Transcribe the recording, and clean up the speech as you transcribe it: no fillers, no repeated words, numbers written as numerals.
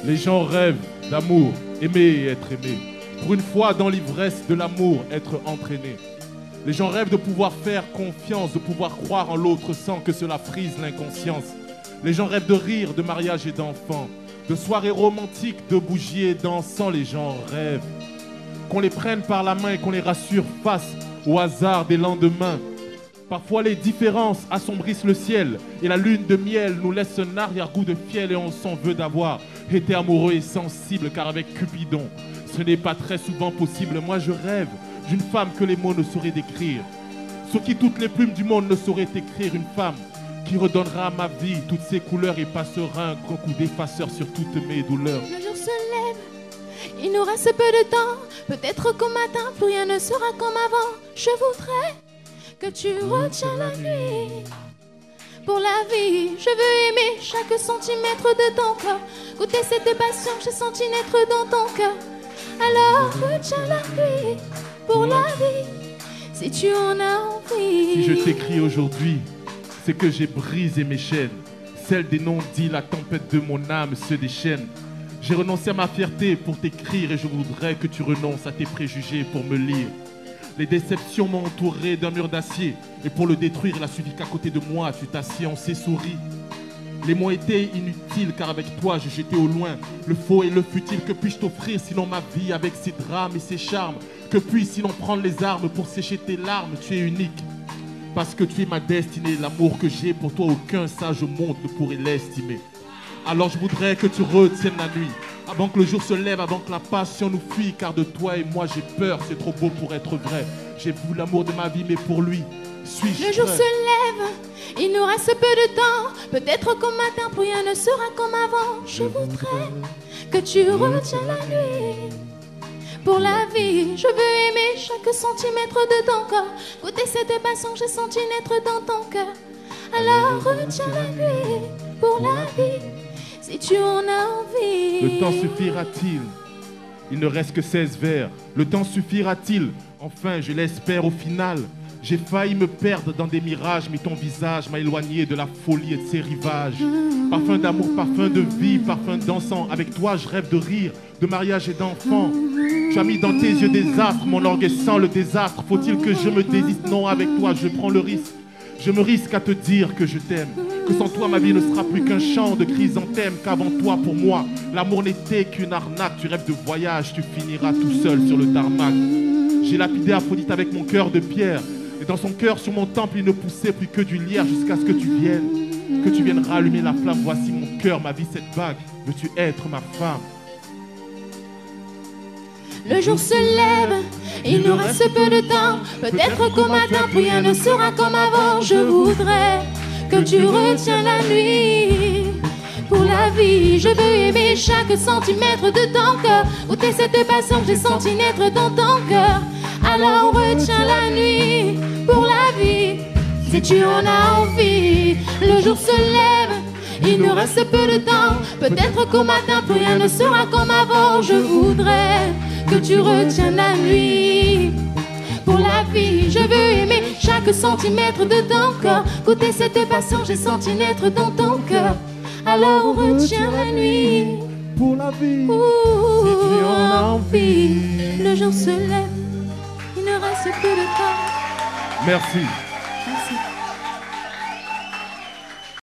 Les gens rêvent d'amour, aimer et être aimé. Pour une fois, dans l'ivresse de l'amour, être entraîné. Les gens rêvent de pouvoir faire confiance, de pouvoir croire en l'autre sans que cela frise l'inconscience. Les gens rêvent de rire, de mariage et d'enfants, de soirées romantiques, de bougies et d'encens. Les gens rêvent qu'on les prenne par la main et qu'on les rassure face au hasard des lendemains. Parfois les différences assombrissent le ciel et la lune de miel nous laisse un arrière-goût de fiel et on s'en veut d'avoir été amoureux et sensible, car avec Cupidon, ce n'est pas très souvent possible. Moi je rêve d'une femme que les mots ne sauraient décrire, sur qui toutes les plumes du monde ne sauraient écrire. Une femme qui redonnera à ma vie toutes ses couleurs et passera un grand coup d'effaceur sur toutes mes douleurs. Le jour se lève, il nous reste peu de temps. Peut-être qu'au matin, plus rien ne sera comme avant. Je voudrais que tu retiens la nuit. Pour la vie, je veux aimer chaque centimètre de ton corps. Goûter cette passion que j'ai senti naître dans ton cœur. Alors retiens la nuit. Pour la vie, si tu en as envie. Si je t'écris aujourd'hui, c'est que j'ai brisé mes chaînes. Celle des non-dits, la tempête de mon âme se déchaîne. J'ai renoncé à ma fierté pour t'écrire et je voudrais que tu renonces à tes préjugés pour me lire. Les déceptions m'ont entouré d'un mur d'acier et pour le détruire, il a suffi qu'à côté de moi, tu t'assieds, on s'est souri. Les mots étaient inutiles car avec toi, je jetais au loin le faux et le futile. Que puis-je t'offrir sinon ma vie avec ses drames et ses charmes? Que puis-je sinon prendre les armes pour sécher tes larmes? Tu es unique parce que tu es ma destinée. L'amour que j'ai pour toi, aucun sage au monde ne pourrait l'estimer. Alors je voudrais que tu retiennes la nuit, avant que le jour se lève, avant que la passion nous fuit. Car de toi et moi j'ai peur, c'est trop beau pour être vrai. J'ai voulu l'amour de ma vie, mais pour lui, suis-je Le jour prêt? se lève, il nous reste peu de temps. Peut-être qu'au matin, plus rien ne sera comme avant. Je voudrais que tu retiennes la nuit. Pour la vie, je veux aimer chaque centimètre de ton corps. Goûter cette passion que j'ai senti naître dans ton cœur. Alors retiens la nuit. Pour la vie, si tu en as envie. Le temps suffira-t-il? Il ne reste que 16 vers. Le temps suffira-t-il? Enfin, je l'espère au final. J'ai failli me perdre dans des mirages, mais ton visage m'a éloigné de la folie et de ses rivages. Parfum d'amour, parfum de vie, parfum d'encens. Avec toi, je rêve de rire, de mariage et d'enfants. Tu as mis dans tes yeux des astres, mon orgue sent le désastre. Faut-il que je me désiste? Non, avec toi, je prends le risque. Je me risque à te dire que je t'aime. Que sans toi, ma vie ne sera plus qu'un chant de chrysanthème. Qu'avant toi, pour moi, l'amour n'était qu'une arnaque. Tu rêves de voyage, tu finiras tout seul sur le tarmac. J'ai lapidé Aphrodite avec mon cœur de pierre. Et dans son cœur, sur mon temple, il ne poussait plus que du lierre. Jusqu'à ce que tu viennes rallumer la flamme. Voici mon cœur, ma vie, cette bague. Veux-tu être ma femme? Le jour se lève, il nous reste peu de temps. Peut-être qu'au matin, plus rien ne sera comme avant. Je voudrais que tu retiens la nuit. Pour la vie, je veux aimer chaque centimètre de ton cœur. Goûter cette passion que j'ai senti naître dans ton cœur. Alors retiens la nuit. Pour la vie, si tu en as envie. Le jour se lève, il nous reste peu de temps. Peut-être qu'au matin, plus rien ne sera comme avant. Je voudrais que tu retiennes la nuit. Pour la vie, je veux aimer chaque centimètre de ton corps. Goûter cette passion que j'ai senti naître dans ton cœur. Alors retiens la nuit. Pour la vie, si tu en as envie. Le jour se lève, il ne reste peu de temps. Merci.